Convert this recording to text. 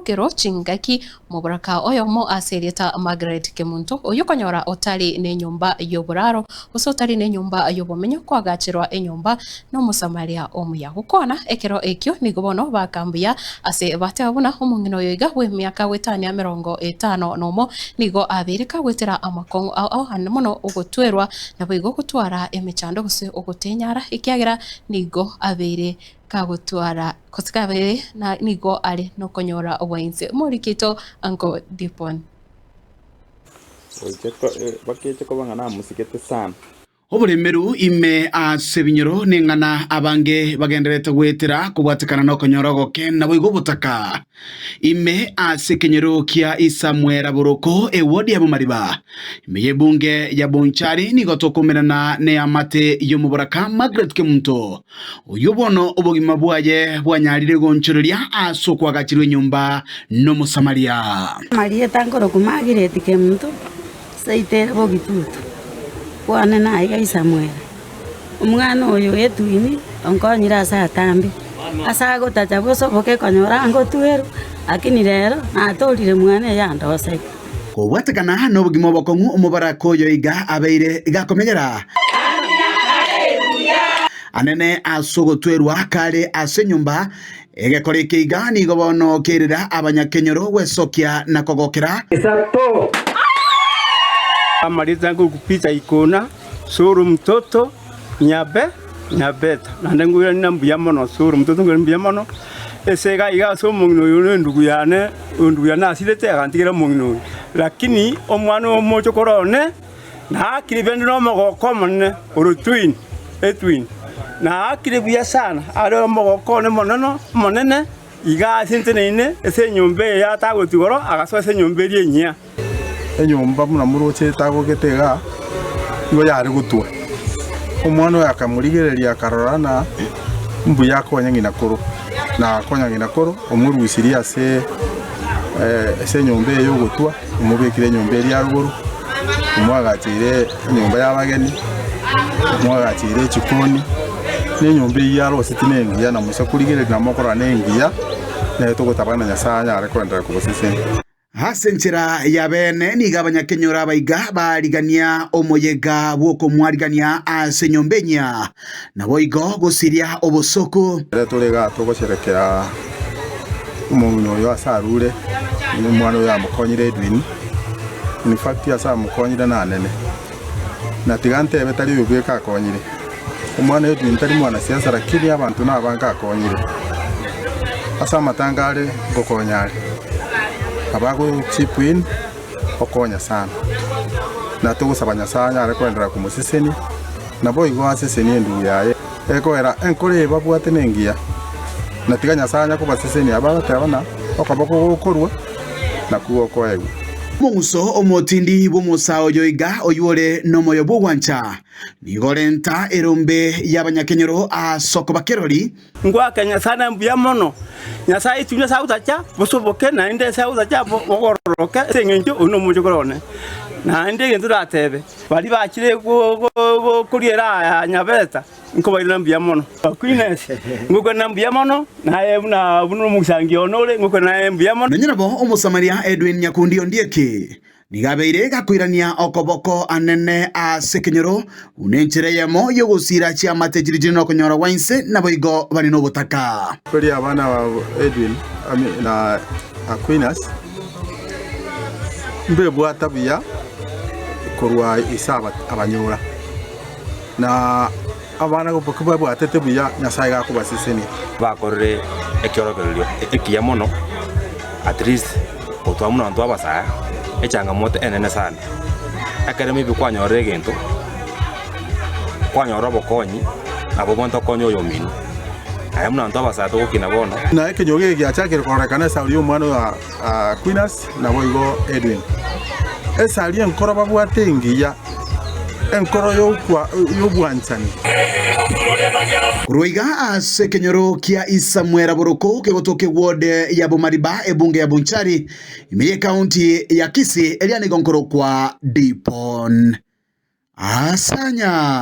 kiro chingaki muburaka oyomo asereta Margaret Kemuntu oyukonyora otali ne nyumba yoburaro usotali ne nyumba yobumenyo kwagachirwa enyumba no musamaria omuya gukona ekero ekyo nigobono bakambuya ase batabuna omungino yoiga we myaka wetani ya 50 nomo nigo abirika gwetera amakongo ao hanamono ogotwerwa nabo gutwara emechando guse ogotenyara ikiagira nigo abere kagutwara kosikabere na nigo ari no konyora obwainse murikito anko Dipon bakete ko bangana musikete sana oburemeru ime asebinyoro nengana abange bagenderete gwetera kubwatikana no konyorogo ken nabo igobutaka ime asekenyero kia Isamwera Boroko ewodi ya Bumariba ime yebunge ya Bonchari nigotokomerana ne amate yomuburaka Margaret Kemuntu uyobono obogima bwaye bwanyarire gonchoreria asokwa gachirwe nyumba no musamaria Maria tangoro kumagireti Kemuntu saitera bogitutu Bwana na iga Isamwera umwana oyo etwini onkonyira asa atambi asa gotata bosoboke konyora ngo tweru akini rero atolire mwana yandose kubwatikana no bugimo bokongu umubaraka oyo iga abeire igakomenyera anene asogotwerwa kare ase nyumba egekoreke iga nigobono kerera abanyakenyoro wesokia na kogokera exacto amaliza kupita ikona suru mtoto nyabeta nandenguya nambuya mono suru mtoto ngumbuya mono esega iga so mungino yo ndugu yana asilete akantikira mungino lakini omwana omocho korone na kiribende no mogoko monne urutwin etwin na kiribuya sana aro mogoko ne monono monene iga sintenene ese nyombe ya tagotigoro agaso ese nyombe rienya enyumba muna muroche tago getega ngo yari gutwa umwana yakamurigereria akarorana mbu yakonya ngina koro na konya ngina koro omurwisiria ese nyumba yo gutwa umubekire nyumba ya ruguru umwagatire nyumba y'abageni umwagatire chikoni ne nyumba ya rose tinengiya na musa kurigerera mokora nengiya na tugotabana nyasanya arekwenda kubosese hasenchera ya bene niga abanyakenyora baiga barigania omoyega bwoko mwarigania ase nyombenya nabo igo gusiria obosoko turega tugosherekera umuntu yo asarure ni mwana ya mukonyire Edwin in fact asa mukonyire nanene na tigante betari yubeka akonyire umwana Edwin tari mwana siasa lakini abantu nabanga akonyire asa matangare gokonyare abago chipwin okonya sana na tugusaba Nyasaye arekwendera kumusiseni nabo igo aseseni ndu yaye ekoera enkore babwate nengia na tiga Nyasaye kubaseseni abatabana okabako gukorwa na kuwo koegu Munguso omotindi bomusao yoiga oyore nomoyo bugwancha nigorenta erombe y'abanyakenyero asoko bakerori ngwa kenya sana mbuya mono Nyasaye tunya sautacha bosoboke na inde sautacha bogoroke sengenjo uno mujokorone na inde gento ratebe bali bakire kuriera nyabeta nko bayina mbuya mono kwines nguko na mbuya mono na buno musangi onole nguko na mbuya mono nanyirabo omusamaria Edwin Nyakundi ondieke nigabeire gakwirania okoboko anene asekenyero unenchire yamo yogusira chia matejirije no konyora wainse nabo igo bari no butaka kuri abana wa Edwin na Aquinas mbe bwata biya korwa isaba abanyura na abana gopokuba bwatete biya Nyasaye gakubasiseni bakorre ekyorogererio ekiya mono at least otwamuno ntwa basaya echangamoto enene sana akaremi bikwanyore gento kwanyora bokonyi abo bonto konyo yomino ayamuna ntwa basaya to kina bono na ekinyoge gyachakire korekana sauri umwana wa Aquinas na boigo Edwin esali enkoro babwatengiya enkoro yobwanchani Kuruiga asekenyoro kia Isamwera Boroko kegotoke wode ya Bumariba ebunge ya Bonchari imiye kaunti ya Kisii Eliani Gonkoro kwa Dipon Asanya.